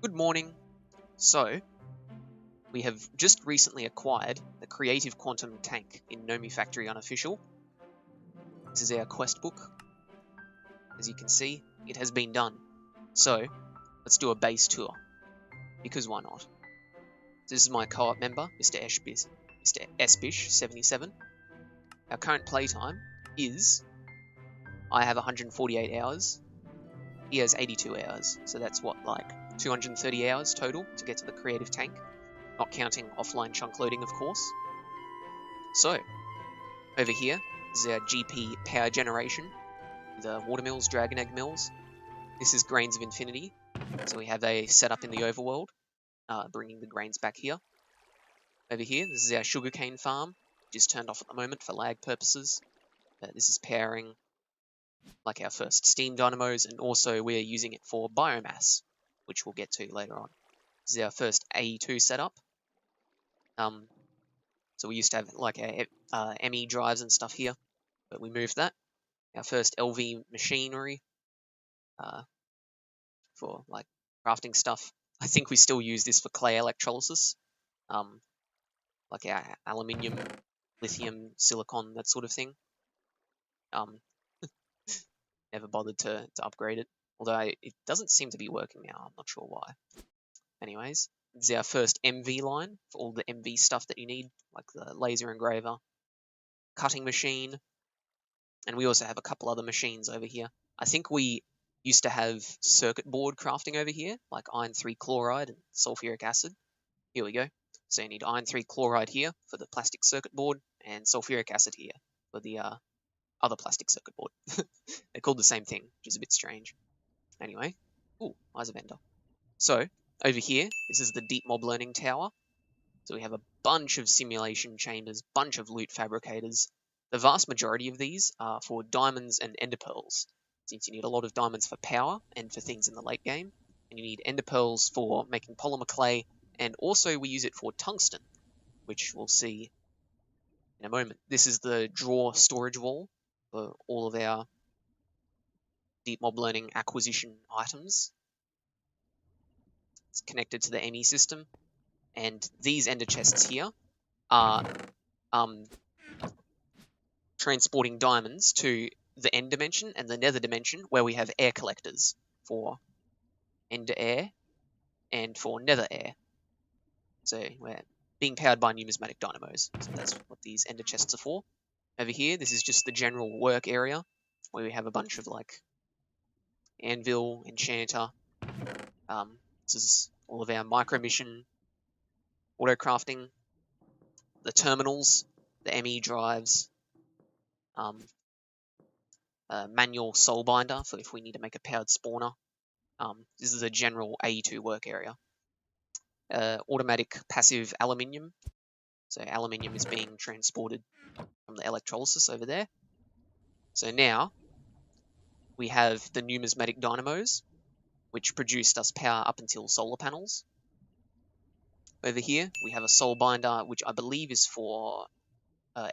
Good morning. So, we have just recently acquired the Creative Quantum tank in Nomifactory Unofficial. This is our quest book. As you can see, it has been done. So, let's do a base tour, because why not? This is my co-op member, Mr. Espish 77. Our current playtime is, I have 148 hours, he has 82 hours, so that's what, like 230 hours total to get to the Creative tank. Not counting offline chunk loading, of course. So, over here is our GP power generation, the water mills, dragon egg mills. This is Grains of Infinity, so we have a setup in the overworld, bringing the grains back here. Over here, this is our sugarcane farm, which is turned off at the moment for lag purposes. This is powering like our first steam dynamos, and also we're using it for biomass, which we'll get to later on. This is our first AE2 setup. So we used to have like our ME drives and stuff here, but we moved that. Our first LV machinery for like crafting stuff. I think we still use this for clay electrolysis, like our aluminium, lithium, silicon, that sort of thing. Never bothered to upgrade it, although it doesn't seem to be working now. I'm not sure why. Anyways, this is our first MV line for all the MV stuff that you need, like the laser engraver, cutting machine, and we also have a couple other machines over here. I think we used to have circuit board crafting over here, like iron 3 chloride and sulfuric acid. Here we go. So you need iron 3 chloride here for the plastic circuit board, and sulfuric acid here for the other plastic circuit board. They're called the same thing, which is a bit strange. Anyway, ooh, eyes of Ender. So, over here, this is the deep mob learning tower. So we have a bunch of simulation chambers, bunch of loot fabricators. The vast majority of these are for diamonds and ender pearls, since you need a lot of diamonds for power and for things in the late game, and you need ender pearls for making polymer clay, and also we use it for tungsten, which we'll see in a moment. This is the draw storage wall for all of our deep mob learning acquisition items. It's connected to the ME system, and these ender chests here are transporting diamonds to the end dimension and the nether dimension, where we have air collectors for ender air and for nether air. So we're being powered by numismatic dynamos. So that's what these ender chests are for. Over here, this is just the general work area, where we have a bunch of like anvil, enchanter. This is all of our micro mission auto crafting, the terminals, the ME drives, manual soul binder for if we need to make a powered spawner. This is a general AE2 work area. Automatic passive aluminium. So aluminium is being transported from the electrolysis over there. So now we have the numismatic dynamos, which produced us power up until solar panels. Over here we have a soul binder, which I believe is for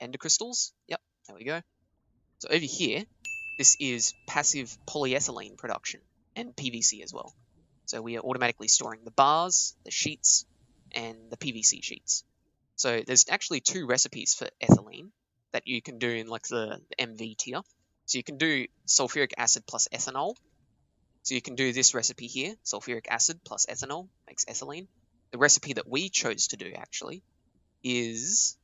ender crystals. Yep, there we go. So over here, this is passive polyethylene production and PVC as well. So we are automatically storing the bars, the sheets, and the PVC sheets. So there's actually two recipes for ethylene that you can do in like the MV tier. So you can do sulfuric acid plus ethanol. So you can do this recipe here, sulfuric acid plus ethanol makes ethylene. The recipe that we chose to do actually is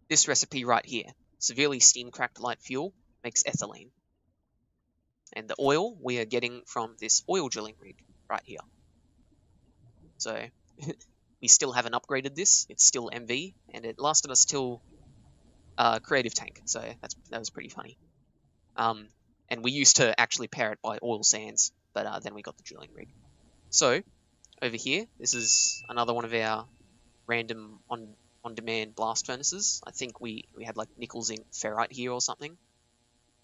this recipe right here. Severely steam cracked light fuel makes ethylene. And the oil we are getting from this oil drilling rig right here. So we still haven't upgraded this. It's still MV, and it lasted us till Creative Tank. So that was pretty funny. And we used to actually power it by oil sands, but then we got the drilling rig. So over here, this is another one of our random on-demand blast furnaces. I think we had like nickel zinc ferrite here or something.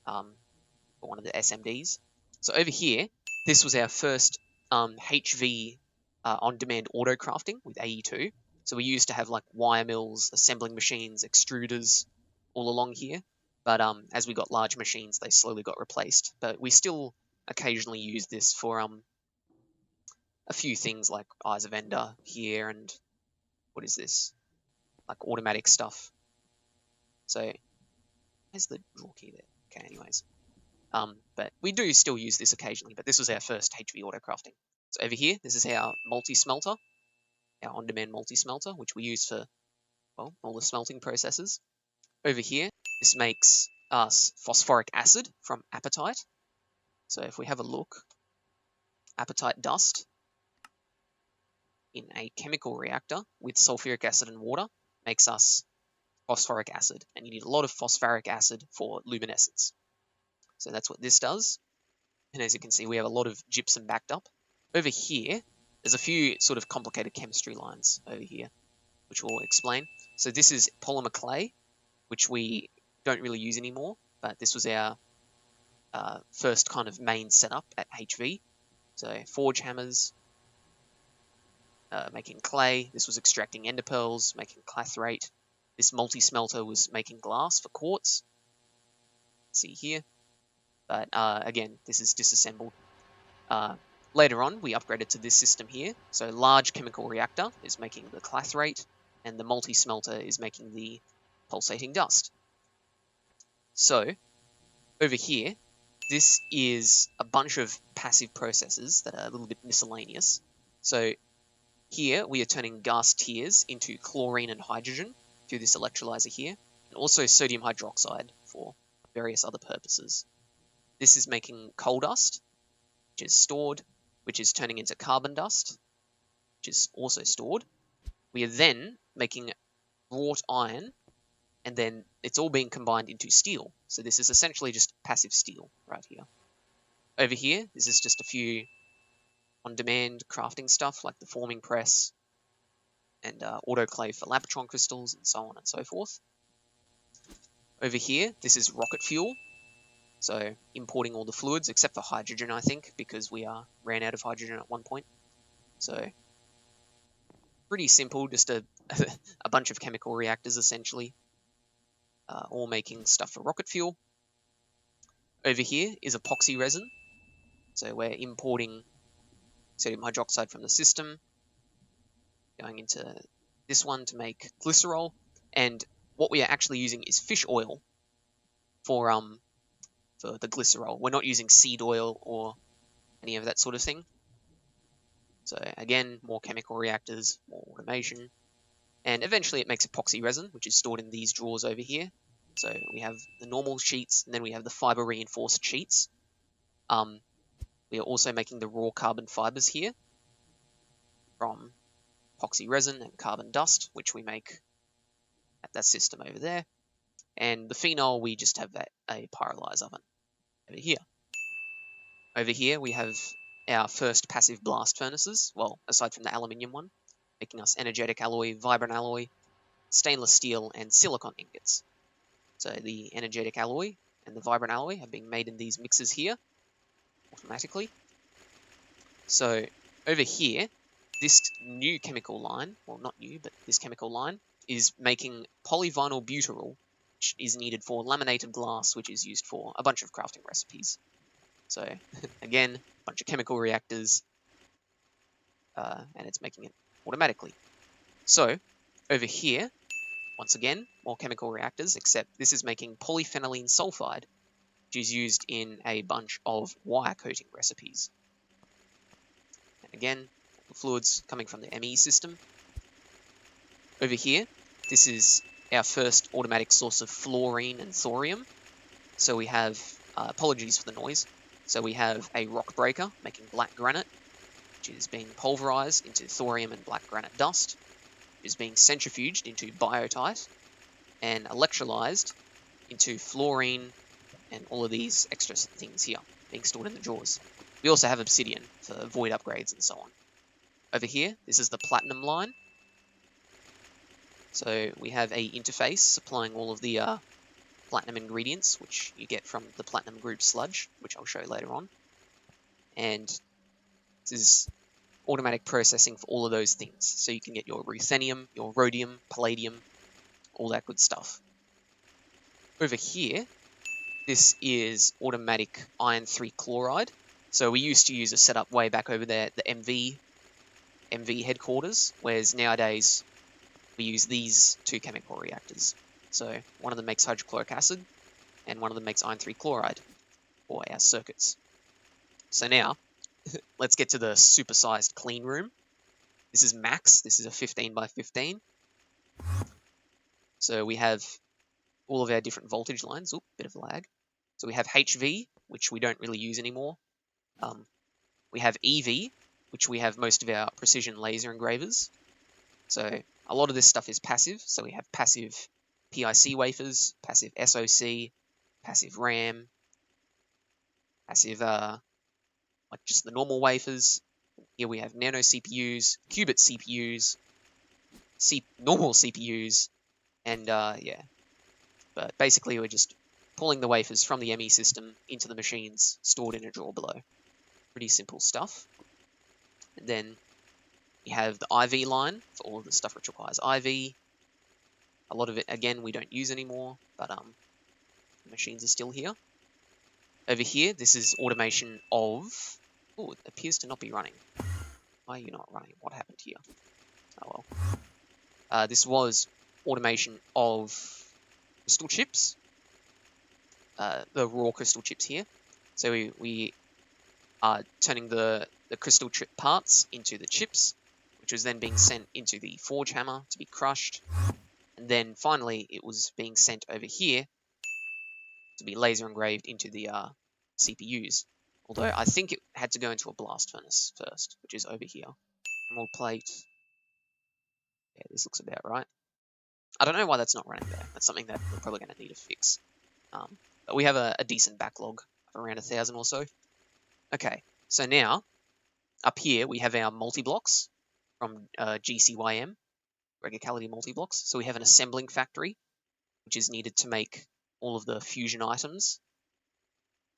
For one of the SMDs. So over here, this was our first HV on-demand auto crafting with AE2. So we used to have like wire mills, assembling machines, extruders all along here. But as we got large machines, they slowly got replaced. But we still occasionally use this for a few things like eyes of Ender here, and what is this? Like automatic stuff. So where's the draw key there? Okay, anyways. But we do still use this occasionally, but this was our first HV auto crafting. So over here, this is our multi-smelter, our on-demand multi-smelter, which we use for, well, all the smelting processes. Over here, this makes us phosphoric acid from apatite. So if we have a look, apatite dust in a chemical reactor with sulfuric acid and water makes us phosphoric acid, and you need a lot of phosphoric acid for luminescence. So that's what this does. And as you can see, we have a lot of gypsum backed up. Over here, there's a few sort of complicated chemistry lines over here, which we'll explain. So this is polymer clay, which we don't really use anymore, but this was our first kind of main setup at HV. So forge hammers, making clay. This was extracting ender pearls, making clathrate. This multi-smelter was making glass for quartz. See here. But again, this is disassembled. Later on, we upgraded to this system here. So large chemical reactor is making the clathrate, and the multi-smelter is making the pulsating dust. So over here, this is a bunch of passive processes that are a little bit miscellaneous. So here we are turning gas tiers into chlorine and hydrogen through this electrolyzer here, and also sodium hydroxide for various other purposes. This is making coal dust, which is stored, which is turning into carbon dust, which is also stored. We are then making wrought iron, and then it's all being combined into steel. So this is essentially just passive steel right here. Over here, this is just a few on-demand crafting stuff like the forming press and autoclave for Lapotron crystals and so on and so forth. Over here, this is rocket fuel. So importing all the fluids except for hydrogen, I think, because we ran out of hydrogen at one point. So pretty simple, just a bunch of chemical reactors essentially, all making stuff for rocket fuel. Over here is epoxy resin. So we're importing sodium hydroxide from the system, going into this one to make glycerol, and what we are actually using is fish oil for the glycerol. We're not using seed oil or any of that sort of thing. So again, more chemical reactors, more automation, and eventually it makes epoxy resin, which is stored in these drawers over here. So we have the normal sheets, and then we have the fiber reinforced sheets. We are also making the raw carbon fibers here from epoxy resin and carbon dust, which we make at that system over there. And the phenol, we just have a pyrolyze oven over here. Over here, we have our first passive blast furnaces, well, aside from the aluminium one, making us energetic alloy, vibrant alloy, stainless steel, and silicon ingots. So the energetic alloy and the vibrant alloy are being made in these mixers here, automatically. So over here, this new chemical line, well, not new, but this chemical line, is making polyvinyl butyrol, which is needed for laminated glass, which is used for a bunch of crafting recipes. So again, a bunch of chemical reactors, and it's making it automatically. So over here, once again, more chemical reactors, except this is making polyphenylene sulfide, which is used in a bunch of wire coating recipes. And again, the fluids coming from the ME system. Over here, this is our first automatic source of fluorine and thorium. So we have, apologies for the noise, so we have a rock breaker making black granite, which is being pulverized into thorium and black granite dust, which is being centrifuged into biotite, and electrolyzed into fluorine and all of these extra things here being stored in the drawers. We also have obsidian for void upgrades and so on. Over here, this is the platinum line. So we have a interface supplying all of the platinum ingredients, which you get from the platinum group sludge, which I'll show later on. And this is automatic processing for all of those things. So you can get your ruthenium, your rhodium, palladium, all that good stuff. Over here, this is automatic iron 3 chloride. So we used to use a setup way back over there, the MV MV headquarters, whereas nowadays we use these two chemical reactors. So one of them makes hydrochloric acid, and one of them makes iron 3 chloride for our circuits. So now, let's get to the supersized clean room. This is max. This is a 15 by 15. So we have all of our different voltage lines. Oop, bit of lag. So we have HV, which we don't really use anymore. We have EV, which we have most of our precision laser engravers. So a lot of this stuff is passive. So we have passive PIC wafers, passive SOC, passive RAM, passive like just the normal wafers. Here we have nano CPUs, qubit CPUs, normal CPUs, and yeah. But basically we're just pulling the wafers from the ME system into the machines stored in a drawer below. Pretty simple stuff. And then you have the IV line for all of the stuff which requires IV. A lot of it, again, we don't use anymore, but the machines are still here. Over here, this is automation of... Oh, it appears to not be running. Why are you not running? What happened here? Oh well. This was automation of crystal chips. The raw crystal chips here. So we are turning the crystal chip parts into the chips, which was then being sent into the forge hammer to be crushed. And then finally, it was being sent over here to be laser engraved into the CPUs. Although I think it had to go into a blast furnace first, which is over here. Emerald plate. Yeah, this looks about right. I don't know why that's not running there. That's something that we're probably going to need to fix. But we have a decent backlog of around 1,000 or so. Okay, so now, up here, we have our multi-blocks from GCYM, Regicality multi-blocks. So we have an assembling factory, which is needed to make all of the fusion items,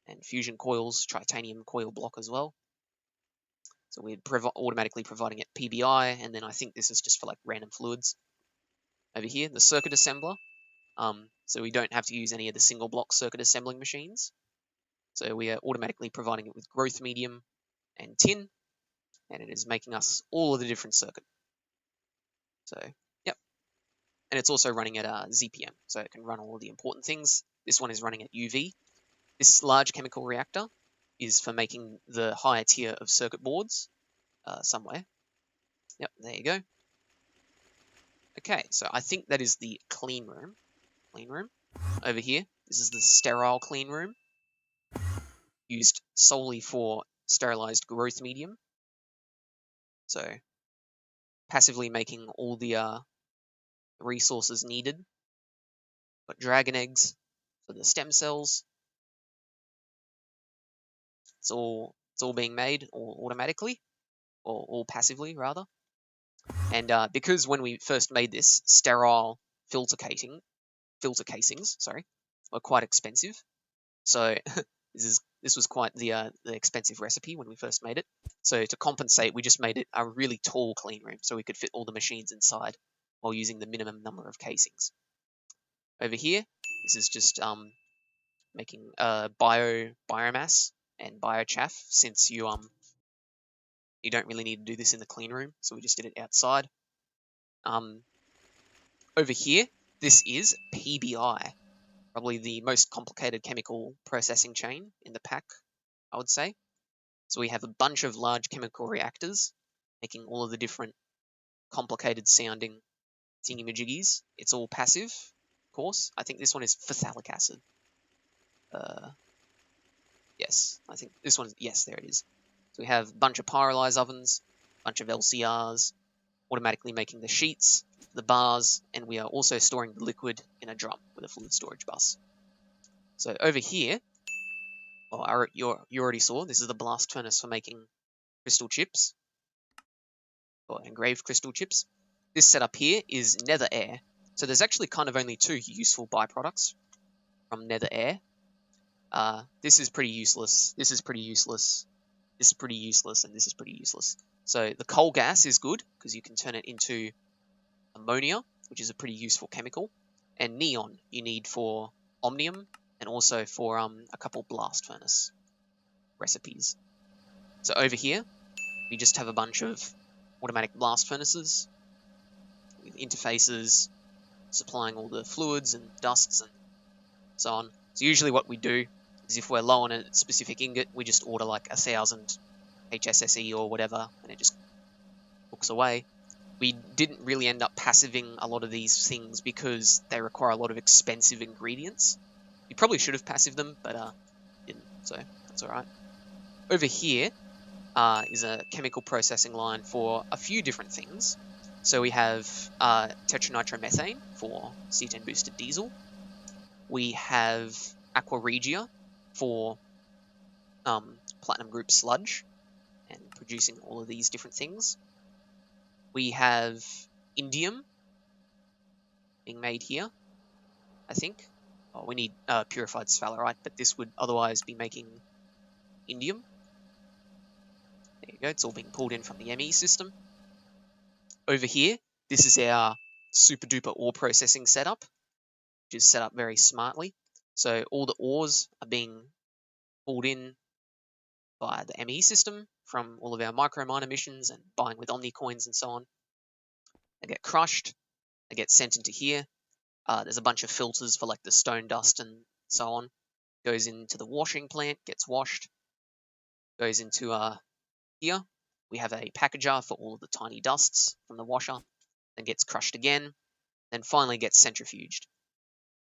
and fusion coils, titanium coil block as well. So we're automatically providing it PBI, and then I think this is just for like random fluids. Over here, the circuit assembler. So we don't have to use any of the single block circuit assembling machines. So we are automatically providing it with growth medium and tin, and it is making us all of the different circuit. So, yep. And it's also running at ZPM, so it can run all of the important things. This one is running at UV. This large chemical reactor is for making the higher tier of circuit boards somewhere. Yep, there you go. Okay, so I think that is the clean room. Clean room. Over here, this is the sterile clean room, used solely for sterilized growth medium. So, passively making all the resources needed. Got dragon eggs for the stem cells. It's all being made all automatically, or all passively rather. And because when we first made this, sterile filter casings, were quite expensive. So this was quite the expensive recipe when we first made it. So to compensate, we just made it a really tall clean room so we could fit all the machines inside while using the minimum number of casings. Over here, this is just making biomass and biochaff, since you don't really need to do this in the clean room, so we just did it outside. Over here, this is PBI, probably the most complicated chemical processing chain in the pack, I would say. So we have a bunch of large chemical reactors making all of the different complicated sounding thingy-majiggies. It's all passive, of course. I think this one is phthalic acid. Yes, I think this one, yes, there it is. So we have a bunch of pyrolyze ovens, a bunch of LCRs, automatically making the sheets, the bars, and we are also storing the liquid in a drum with a fluid storage bus. So over here, you already saw, this is the blast furnace for making crystal chips, or engraved crystal chips. This setup here is nether air. So there's actually kind of only two useful byproducts from nether air. This is pretty useless, this is pretty useless, this is pretty useless, and this is pretty useless. So the coal gas is good, because you can turn it into ammonia, which is a pretty useful chemical. And neon you need for omnium, and also for a couple blast furnace recipes. So over here, we just have a bunch of automatic blast furnaces with interfaces supplying all the fluids and dusts and so on. So usually what we do is if we're low on a specific ingot, we just order like 1,000 HSSE or whatever, and it just cooks away. We didn't really end up passiving a lot of these things because they require a lot of expensive ingredients. We probably should have passived them, but didn't, so that's alright. Over here is a chemical processing line for a few different things. So we have tetranitromethane for C10 boosted diesel. We have Aqua Regia for platinum group sludge and producing all of these different things. We have indium being made here, I think. Oh, we need purified sphalerite, but this would otherwise be making indium. There you go, it's all being pulled in from the ME system. Over here, this is our super duper ore processing setup, which is set up very smartly. So all the ores are being pulled in via the ME system from all of our microminer missions and buying with Omni coins and so on. They get crushed, they get sent into here. There's a bunch of filters for like the stone dust and so on. Goes into the washing plant, gets washed. Goes into here. We have a packager for all of the tiny dusts from the washer. Then gets crushed again. Then finally gets centrifuged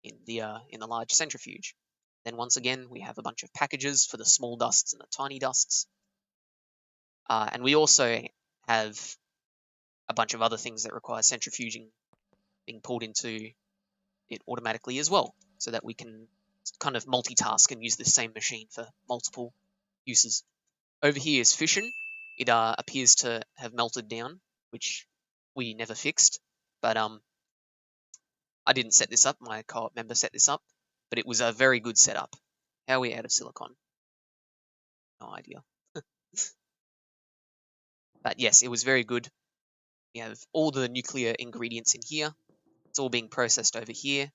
in the large centrifuge. Then once again we have a bunch of packages for the small dusts and the tiny dusts. And we also have a bunch of other things that require centrifuging being pulled into it automatically as well, so that we can kind of multitask and use the same machine for multiple uses. Over here is fission. It appears to have melted down, which we never fixed, but I didn't set this up, my co-op member set this up, but it was a very good setup. How are we out of silicon? No idea. But yes, it was very good. We have all the nuclear ingredients in here. It's all being processed over here,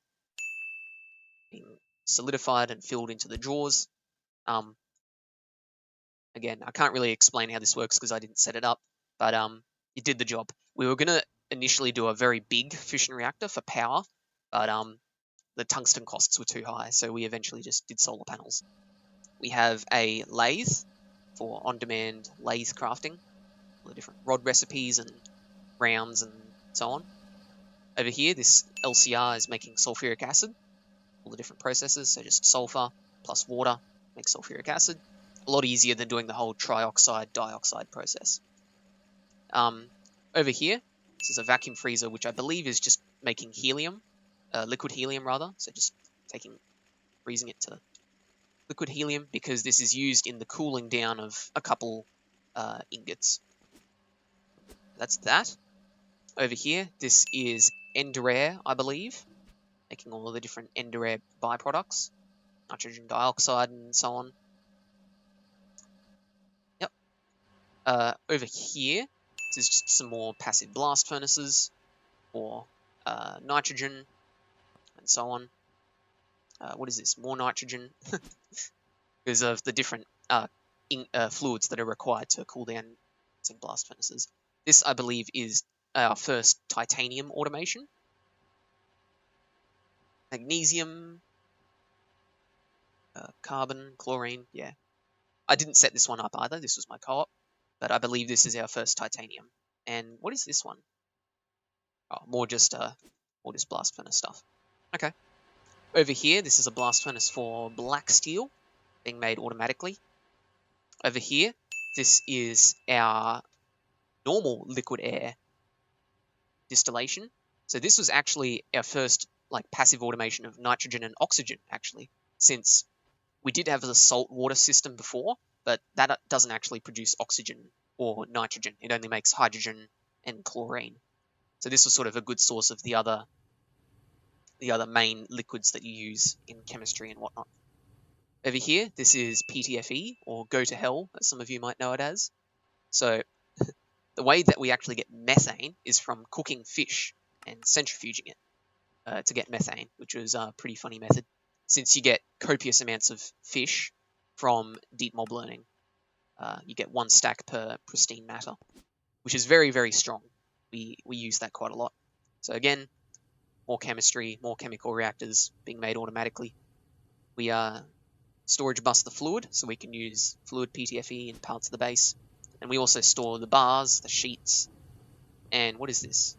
being solidified and filled into the drawers. Again, I can't really explain how this works because I didn't set it up, but it did the job. We were going to initially do a very big fission reactor for power, but the tungsten costs were too high, so we eventually just did solar panels. We have a lathe for on-demand lathe crafting, all the different rod recipes and rounds and so on. Over here, this LCR is making sulfuric acid, all the different processes, so just sulfur plus water makes sulfuric acid. A lot easier than doing the whole trioxide dioxide process. Over here, this is a vacuum freezer, which I believe is just making helium, liquid helium rather, so just freezing it to liquid helium, because this is used in the cooling down of a couple ingots. That's that. Over here, this is Ender, I believe, making all of the different Ender byproducts, nitrogen dioxide and so on. Yep. Over here, this is just some more passive blast furnaces for nitrogen and so on. What is this? More nitrogen because of the different fluids that are required to cool down some blast furnaces. This, I believe, is our first titanium automation. Magnesium, carbon, chlorine, yeah. I didn't set this one up either, this was my co-op, but I believe this is our first titanium. And what is this one? Oh, more just blast furnace stuff. Okay. Over here, this is a blast furnace for black steel, being made automatically. Over here, this is our normal liquid air distillation. So this was actually our first like passive automation of nitrogen and oxygen, actually, since we did have the salt water system before, but that doesn't actually produce oxygen or nitrogen. It only makes hydrogen and chlorine. So this was sort of a good source of the other main liquids that you use in chemistry and whatnot. Over here, this is PTFE, or go to hell, as some of you might know it as. So the way that we actually get methane is from cooking fish and centrifuging it to get methane, which was a pretty funny method, since you get copious amounts of fish from deep mob learning. You get one stack per pristine matter, which is very, very strong. We use that quite a lot. So again, more chemistry, more chemical reactors being made automatically. We storage bus the fluid, so we can use fluid PTFE in parts of the base. And we also store the bars, the sheets, and what is this?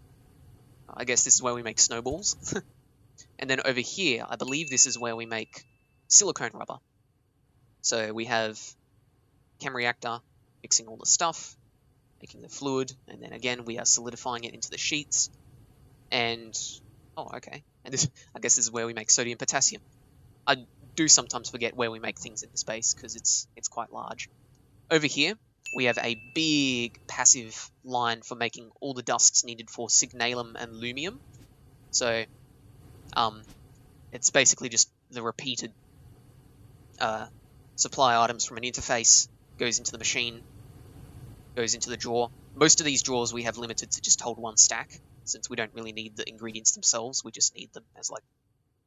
I guess this is where we make snowballs. And then over here, I believe this is where we make silicone rubber. So we have chem reactor mixing all the stuff, making the fluid, and then again we are solidifying it into the sheets. And oh, okay. And this, I guess, this is where we make sodium potassium. I do sometimes forget where we make things in this base because it's quite large. Over here, we have a big passive line for making all the dusts needed for signalum and lumium. So, it's basically just the repeated supply items from an interface, goes into the machine, goes into the drawer. Most of these drawers we have limited to just hold one stack, since we don't really need the ingredients themselves, we just need them as like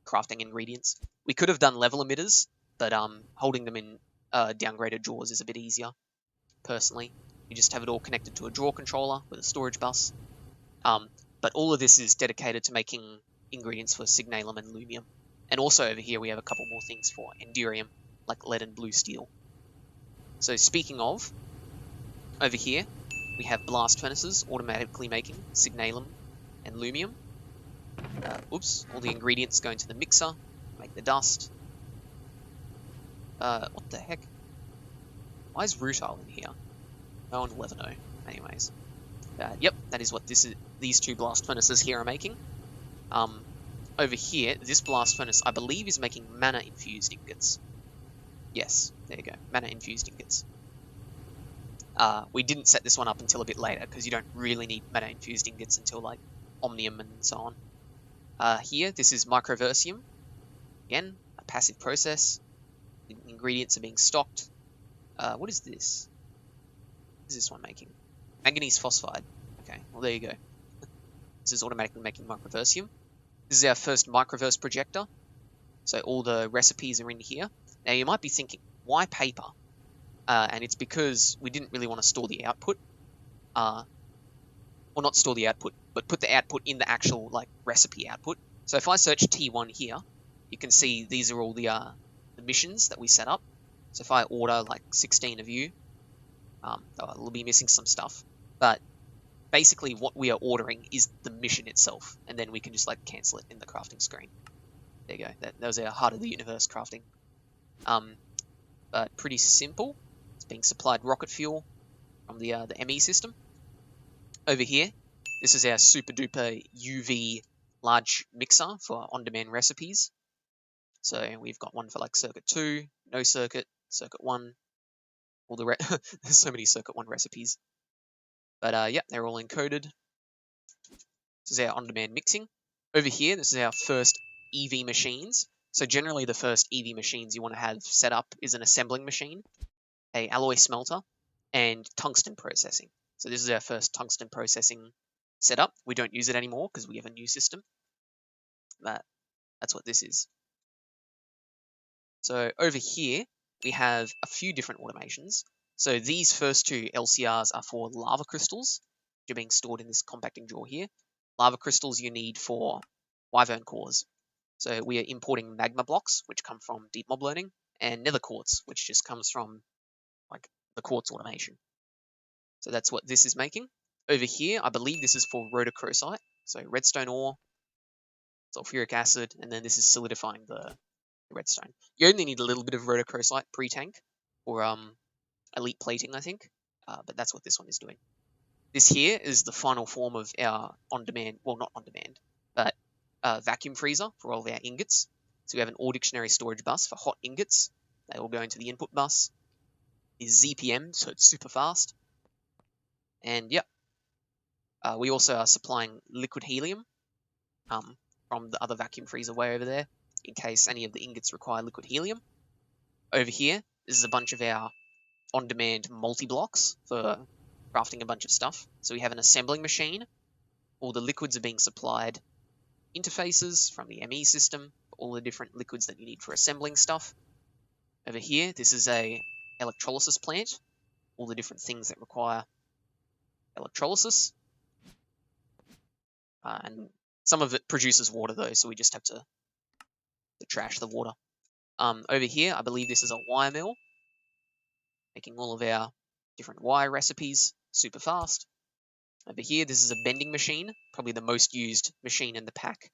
crafting ingredients. We could have done level emitters, but holding them in downgraded drawers is a bit easier, personally. You just have it all connected to a drawer controller with a storage bus. But all of this is dedicated to making ingredients for signalum and lumium. And also over here we have a couple more things for endurium, like lead and blue steel. So speaking of, over here we have blast furnaces automatically making signalum and lumium. Oops, all the ingredients go into the mixer, make the dust. What the heck? Why is rutile in here? No one will ever know. Anyways. Yep, that is what these two blast furnaces here are making. Over here, this blast furnace, I believe, is making mana-infused ingots. Yes, there you go. Mana-infused ingots. We didn't set this one up until a bit later, because you don't really need mana-infused ingots until, like, omnium and so on. Here, this is microversium. Again, a passive process. The ingredients are being stocked. What is this? What is this one making? Manganese phosphide. Okay, well there you go. This is automatically making microversium. This is our first microverse projector. So all the recipes are in here. Now you might be thinking, why paper? And it's because we didn't really want to store the output. Or not store the output, but put the output in the actual like recipe output. So if I search T1 here, you can see these are all the missions that we set up. So if I order like 16 of you, we'll be missing some stuff. But basically what we are ordering is the mission itself, and then we can just like cancel it in the crafting screen. There you go. That was our heart of the universe crafting. But pretty simple. It's being supplied rocket fuel from the ME system. Over here, this is our super duper UV large mixer for on-demand recipes. So we've got one for like circuit 2, no circuit, circuit 1, all the there's so many circuit 1 recipes. But yeah, they're all encoded. This is our on-demand mixing. Over here, this is our first EV machines. So generally the first EV machines you want to have set up is an assembling machine, a alloy smelter, and tungsten processing. So this is our first tungsten processing setup. We don't use it anymore because we have a new system. But that's what this is. So over here, we have a few different automations. So these first two LCRs are for lava crystals, which are being stored in this compacting drawer here. Lava crystals you need for wyvern cores. So we are importing magma blocks, which come from deep mob learning, and nether quartz, which just comes from like the quartz automation. So that's what this is making. Over here, I believe this is for rhodochrosite, so redstone ore, sulfuric acid, and then this is solidifying the redstone. You only need a little bit of rhodochrosite pre-tank, or elite plating, I think, but that's what this one is doing. This here is the final form of our on-demand, well, not on-demand, but vacuum freezer for all of our ingots. So we have an all dictionary storage bus for hot ingots. They will go into the input bus. Is ZPM, so it's super fast. And yeah, we also are supplying liquid helium from the other vacuum freezer way over there, in case any of the ingots require liquid helium. Over here, this is a bunch of our on-demand multi-blocks for crafting a bunch of stuff. So we have an assembling machine. All the liquids are being supplied. Interfaces from the ME system, all the different liquids that you need for assembling stuff. Over here, this is a electrolysis plant. All the different things that require electrolysis. And some of it produces water though, so we just have to trash the water. Over here, I believe this is a wire mill, making all of our different wire recipes super fast. Over here, this is a bending machine, probably the most used machine in the pack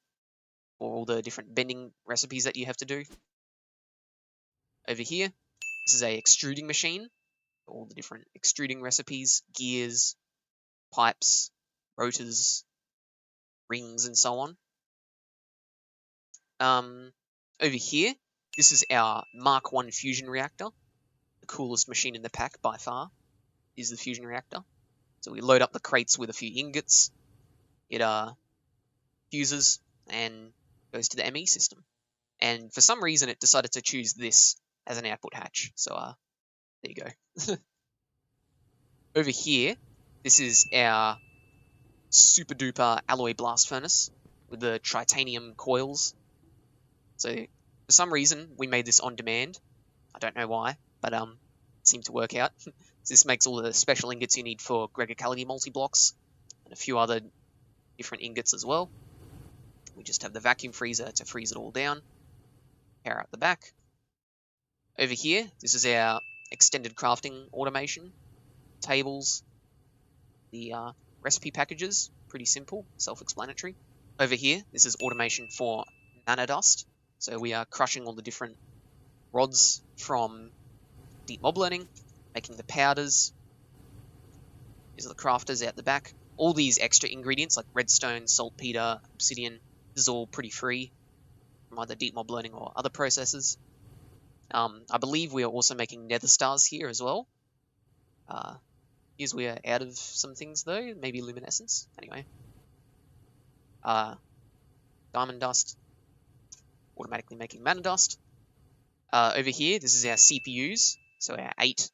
for all the different bending recipes that you have to do. Over here, this is a extruding machine, all the different extruding recipes, gears, pipes, rotors, rings, and so on. Over here, this is our Mark 1 fusion reactor. The coolest machine in the pack by far is the fusion reactor. So we load up the crates with a few ingots. It fuses and goes to the ME system. And for some reason, it decided to choose this as an output hatch. So there you go. Over here, this is our super duper alloy blast furnace with the titanium coils. So for some reason, we made this on demand. I don't know why, but it seemed to work out. So this makes all the special ingots you need for Gregor-Callaghan multi-blocks and a few other different ingots as well. We just have the vacuum freezer to freeze it all down. Power out the back. Over here, this is our extended crafting automation. Tables, the recipe packages, pretty simple, self-explanatory. Over here, this is automation for nanodust. So we are crushing all the different rods from deep mob learning, making the powders. These are the crafters out the back. All these extra ingredients like redstone, saltpeter, obsidian, this is all pretty free from either deep mob learning or other processes. I believe we are also making nether stars here as well. Here's we are out of some things though, maybe luminescence. Anyway, diamond dust, automatically making mana dust. Over here, this is our CPUs, so our 8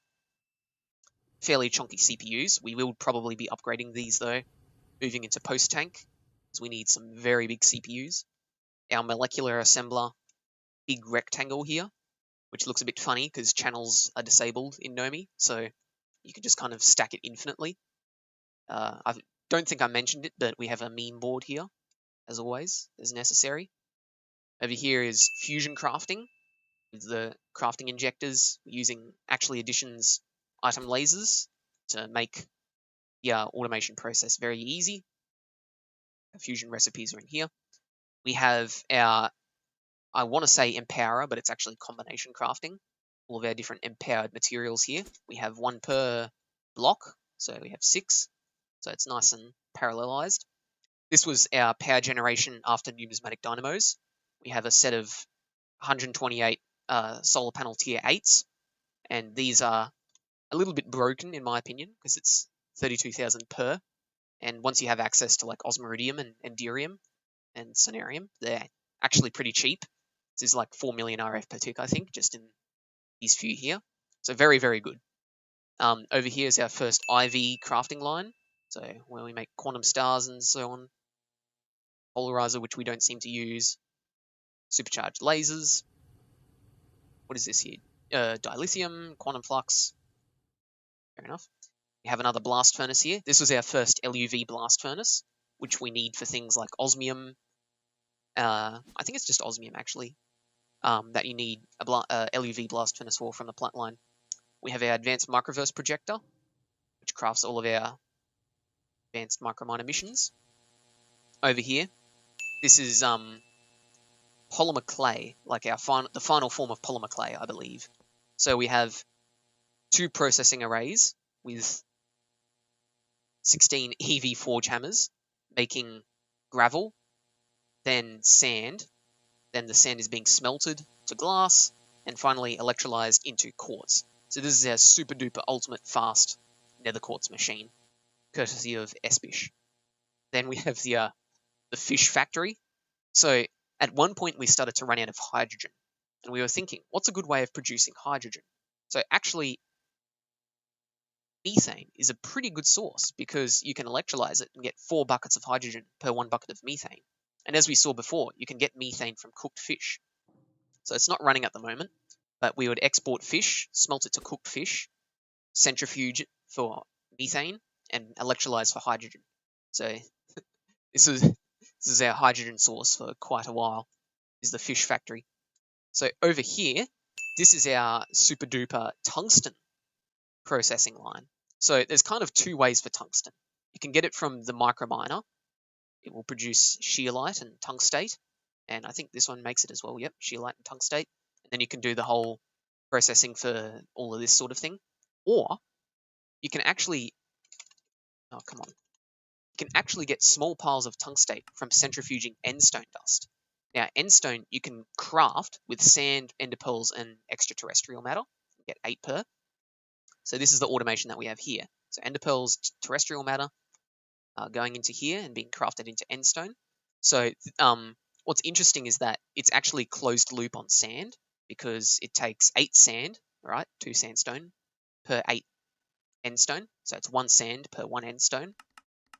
fairly chunky CPUs. We will probably be upgrading these though, moving into post-tank, because we need some very big CPUs. Our molecular assembler, big rectangle here, which looks a bit funny because channels are disabled in Nomi, so you can just kind of stack it infinitely. I don't think I mentioned it, but we have a meme board here, as always, as necessary. Over here is fusion crafting, with the crafting injectors using Actually Addition's item lasers to make the automation process very easy. Our fusion recipes are in here. We have our, I want to say empowerer, but it's actually combination crafting. All of our different empowered materials here. We have 1 per block, so we have 6. So it's nice and parallelized. This was our power generation after numismatic dynamos. We have a set of 128 solar panel tier 8s, and these are a little bit broken in my opinion because it's 32,000 per. And once you have access to like osmiridium and enderium and sonarium, they're actually pretty cheap. This is like 4 million RF per tick, I think, just in these few here. So very, very good. Over here is our first IV crafting line. So where we make quantum stars and so on. Polarizer, which we don't seem to use. Supercharged lasers. What is this here? Dilithium, quantum flux. Fair enough. We have another blast furnace here. This was our first LUV blast furnace, which we need for things like osmium. I think it's just osmium, actually, that you need a LUV blast furnace for from the plant line. We have our advanced microverse projector, which crafts all of our advanced microminer missions. Over here, this is polymer clay, like the final form of polymer clay, I believe. So we have 2 processing arrays with 16 EV forge hammers, making gravel, then sand, then the sand is being smelted to glass, and finally electrolyzed into quartz. So this is our super duper ultimate fast nether quartz machine, courtesy of Espish. Then we have the fish factory. So at one point we started to run out of hydrogen, and we were thinking, what's a good way of producing hydrogen? So actually, methane is a pretty good source because you can electrolyze it and get 4 buckets of hydrogen per 1 bucket of methane. And as we saw before, you can get methane from cooked fish. So it's not running at the moment, but we would export fish, smelt it to cooked fish, centrifuge it for methane, and electrolyze for hydrogen. So this is our hydrogen source for quite a while, is the fish factory. So over here, this is our super duper tungsten processing line. So there's kind of two ways for tungsten. You can get it from the microminer. It will produce scheelite and tungstate, and I think this one makes it as well. Yep, scheelite and tungstate. And then you can do the whole processing for all of this sort of thing. Or you can actually, oh come on, you can actually get small piles of tungstate from centrifuging endstone dust. Now, endstone you can craft with sand, ender pearls, and extraterrestrial matter. You get 8 per. So this is the automation that we have here. So ender pearls, terrestrial matter, going into here and being crafted into endstone. So what's interesting is that it's actually closed loop on sand, because it takes 8 sand, right, 2 sandstone per 8 endstone. So it's 1 sand per 1 endstone.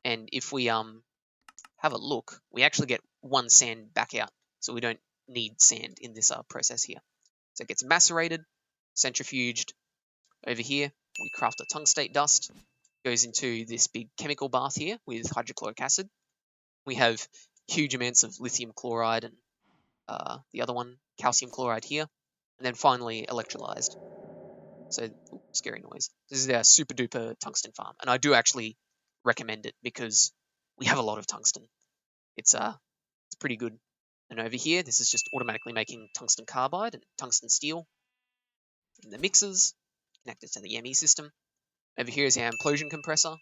And if we have a look, we actually get 1 sand back out. So we don't need sand in this process here. So it gets macerated, centrifuged. Over here, we craft a tungstate dust. Goes into this big chemical bath here with hydrochloric acid. We have huge amounts of lithium chloride and the other one, calcium chloride here. And then finally electrolyzed. So, scary noise. This is our super duper tungsten farm. And I do actually recommend it because we have a lot of tungsten. It's pretty good. And over here, this is just automatically making tungsten carbide and tungsten steel in the mixers, connected to the ME system. Over here is our implosion compressor,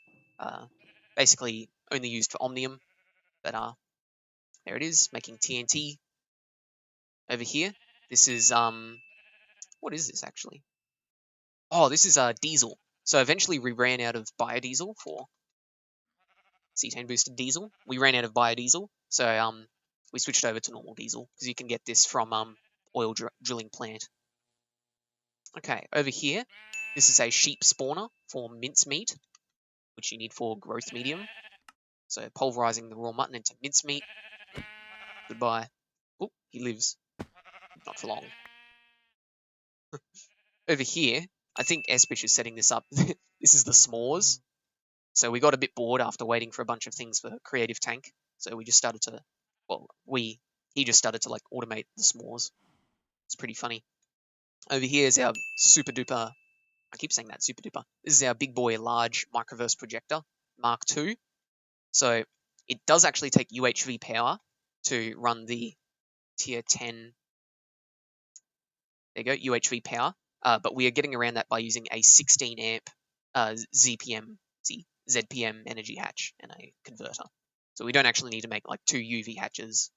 basically only used for omnium, but there it is, making TNT. Over here, this is what is this actually? Oh, this is diesel. So eventually we ran out of biodiesel for cetane boosted diesel. We ran out of biodiesel, so we switched over to normal diesel because you can get this from oil drilling plant. Okay, over here, this is a sheep spawner for mincemeat, which you need for growth medium. So pulverizing the raw mutton into mincemeat. Goodbye. Oh, he lives. Not for long. Over here, I think Espish is setting this up. This is the s'mores. So we got a bit bored after waiting for a bunch of things for Creative Tank. So we just started to, well, he just started to like automate the s'mores. It's pretty funny. Over here is our super duper, I keep saying that, super duper. This is our big boy large microverse projector, Mark II. So it does actually take UHV power to run the tier 10, there you go, UHV power. But we are getting around that by using a 16 amp ZPM energy hatch and a converter. So we don't actually need to make like 2 UV hatches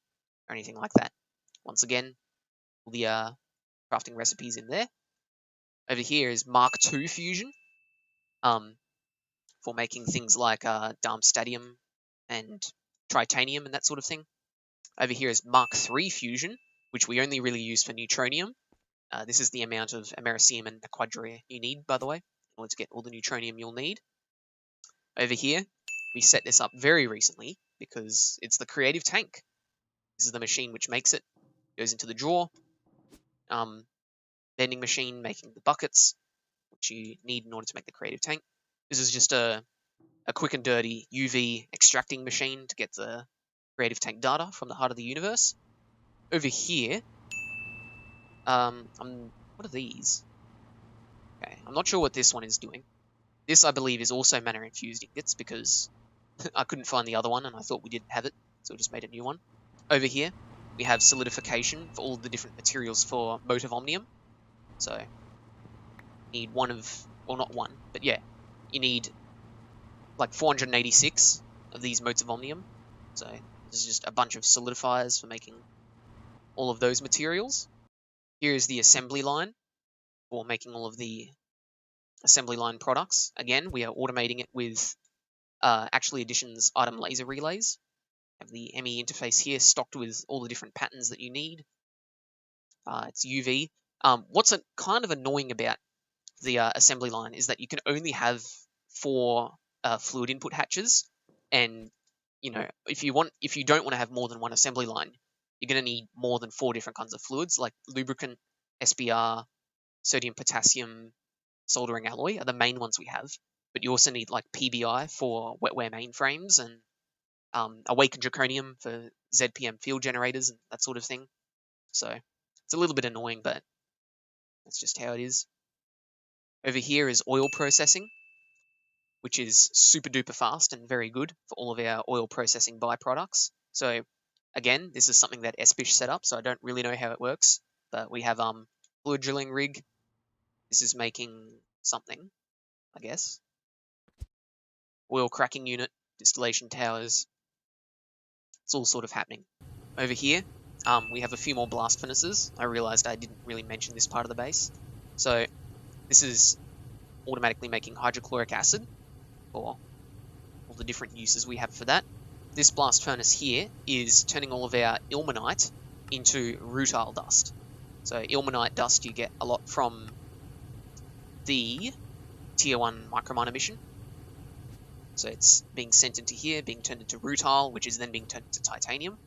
or anything like that. Once again, all the crafting recipes in there. Over here is Mark II fusion for making things like darmstadium and tritanium and that sort of thing. Over here is Mark III fusion, which we only really use for neutronium. This is the amount of americium and aquadria you need, by the way, in order to get all the neutronium you'll need. Over here, we set this up very recently because it's the Creative Tank. This is the machine which makes it. Goes into the drawer. Vending machine making the buckets, which you need in order to make the Creative Tank. This is just a quick and dirty UV extracting machine to get the Creative Tank data from the heart of the universe. Over here, what are these? Okay, I'm not sure what this one is doing. This, I believe, is also mana infused ingots because I couldn't find the other one and I thought we didn't have it, so I just made a new one. Over here, we have solidification for all the different materials for motive omnium. So, you need one of, well, not one, but yeah, you need like 486 of these motes of omnium. So, this is just a bunch of solidifiers for making all of those materials. Here is the assembly line for making all of the assembly line products. Again, we are automating it with Actually Edition's item laser relays. Have the ME interface here stocked with all the different patterns that you need. It's UV. What's kind of annoying about the assembly line is that you can only have 4 fluid input hatches, and you know if you don't want to have more than one assembly line, you're going to need more than 4 different kinds of fluids, like lubricant, SBR, sodium potassium, soldering alloy are the main ones we have. but you also need like PBI for wetware mainframes and Awaken Draconium for ZPM field generators and that sort of thing. So it's a little bit annoying, but that's just how it is. Over here is oil processing, which is super duper fast and very good for all of our oil processing byproducts. So again, this is something that SBish set up, so I don't really know how it works, but we have fluid drilling rig. This is making something, I guess. Oil cracking unit, distillation towers. It's all sort of happening. Over here, we have a few more blast furnaces. I realized I didn't really mention this part of the base. So this is automatically making hydrochloric acid, or all the different uses we have for that. This blast furnace here is turning all of our ilmenite into rutile dust. So ilmenite dust you get a lot from the tier 1 microminer mission. So it's being sent into here, being turned into rutile, which is then being turned into titanium.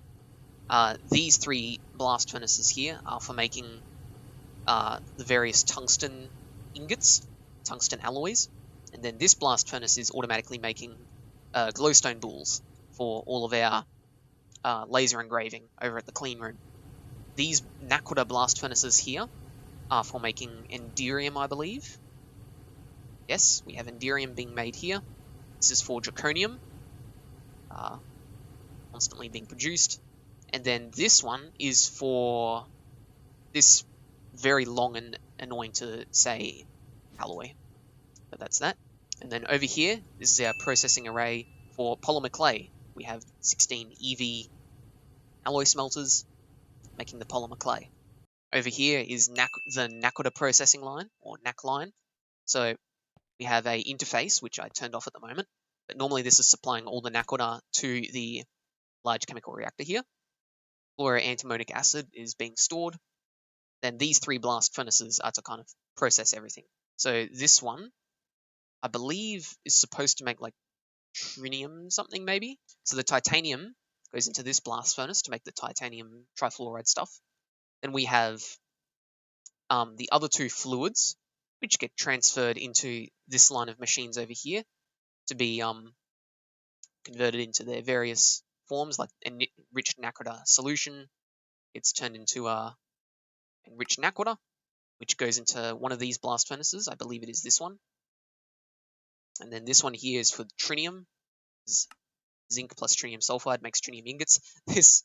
These 3 blast furnaces here are for making the various tungsten ingots, tungsten alloys. And then this blast furnace is automatically making glowstone boules for all of our laser engraving over at the clean room. These Nakoda blast furnaces here are for making enderium, I believe. Yes, we have enderium being made here. This is for draconium, constantly being produced. And then this one is for this very long and annoying to say alloy. But that's that. And then over here, this is our processing array for polymer clay. We have 16 EV alloy smelters making the polymer clay. Over here is the Nakoda processing line, or NAC line. So we have a interface, which I turned off at the moment, but normally this is supplying all the Nakoda to the large chemical reactor here. Fluoroantimonic acid is being stored. Then these 3 blast furnaces are to kind of process everything. So this one, I believe, is supposed to make like trinium something maybe. So the titanium goes into this blast furnace to make the titanium trifluoride stuff. Then we have the other 2 fluids, which get transferred into this line of machines over here to be converted into their various forms, like enriched Nakoda solution. It's turned into enriched Nakoda, which goes into one of these blast furnaces. I believe it is this one. And then this one here is for trinium. Zinc plus trinium sulfide makes trinium ingots. This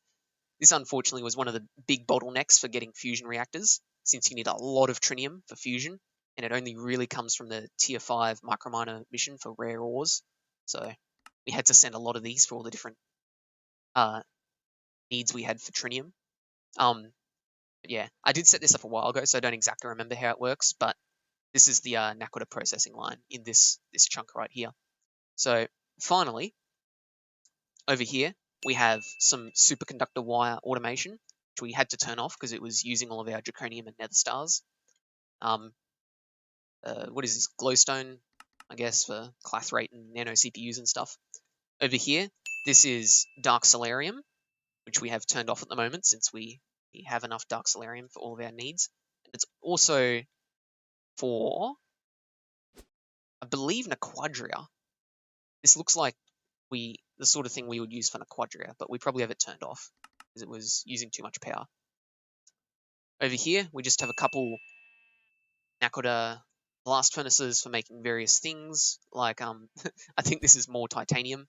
unfortunately was one of the big bottlenecks for getting fusion reactors, since you need a lot of trinium for fusion, and it only really comes from the tier 5 microminer mission for rare ores. So we had to send a lot of these for all the different needs we had for trinium. Yeah, I did set this up a while ago, so I don't exactly remember how it works, but this is the Nakoda processing line in this chunk right here. So finally, over here, we have some superconductor wire automation, which we had to turn off because it was using all of our draconium and nether stars. What is this? Glowstone, I guess, for clathrate and nano CPUs and stuff. Over here, this is dark solarium, which we have turned off at the moment since we have enough dark solarium for all of our needs. And it's also for, I believe, Naquadria. This looks like the sort of thing we would use for Naquadria, but we probably have it turned off because it was using too much power. Over here, we just have a couple Nakoda blast furnaces for making various things, like, I think this is more titanium,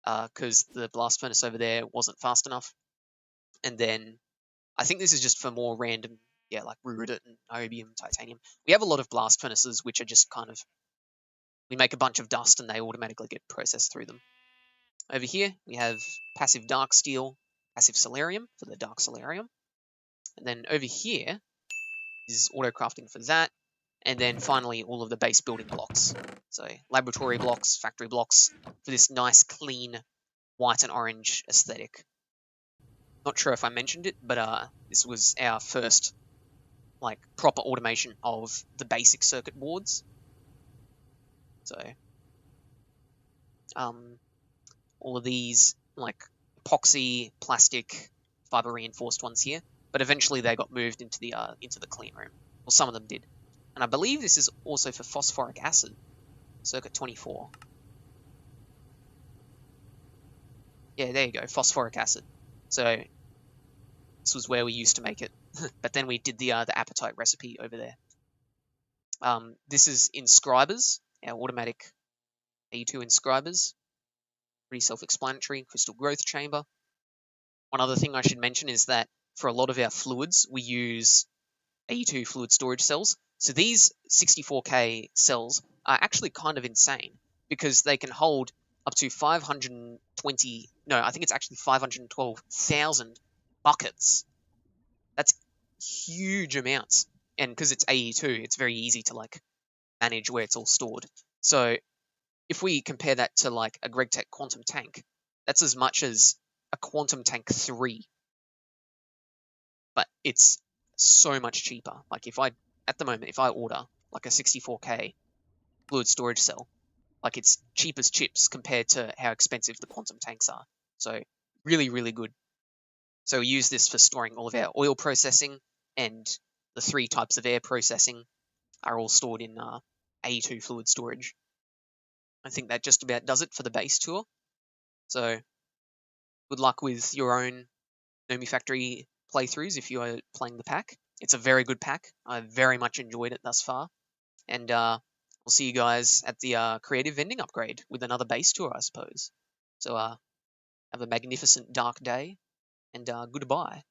because the blast furnace over there wasn't fast enough. And then, I think this is just for more random, yeah, like rudite and niobium, titanium. We have a lot of blast furnaces, which are just kind of, we make a bunch of dust and they automatically get processed through them. Over here, we have passive dark steel, passive solarium for the dark solarium. And then over here is auto crafting for that. And then finally, all of the base building blocks. So laboratory blocks, factory blocks for this nice, clean, white and orange aesthetic. Not sure if I mentioned it, but this was our first like proper automation of the basic circuit boards. So all of these like epoxy, plastic, fiber reinforced ones here, but eventually they got moved into the clean room. Well, some of them did, and I believe this is also for phosphoric acid. circuit 24. Yeah, there you go, phosphoric acid. So this was where we used to make it, but then we did the apatite recipe over there. This is inscribers, our automatic E2 inscribers. Pretty self-explanatory, crystal growth chamber. One other thing I should mention is that for a lot of our fluids, we use E2 fluid storage cells. So these 64K cells are actually kind of insane because they can hold up to 520, no, I think it's actually 512,000 buckets. That's huge amounts. And because it's AE2, it's very easy to like manage where it's all stored. So if we compare that to like a GregTech quantum tank, that's as much as a quantum tank 3, but it's so much cheaper. Like at the moment, if I order like a 64K fluid storage cell, like it's cheap as chips compared to how expensive the quantum tanks are. So really, really good. So we use this for storing all of our oil processing, and the 3 types of air processing are all stored in A2 fluid storage. I think that just about does it for the base tour. So good luck with your own Nomifactory playthroughs if you are playing the pack. It's a very good pack. I very much enjoyed it thus far. And we'll see you guys at the creative vending upgrade with another base tour, I suppose. So have a magnificent dark day, and goodbye.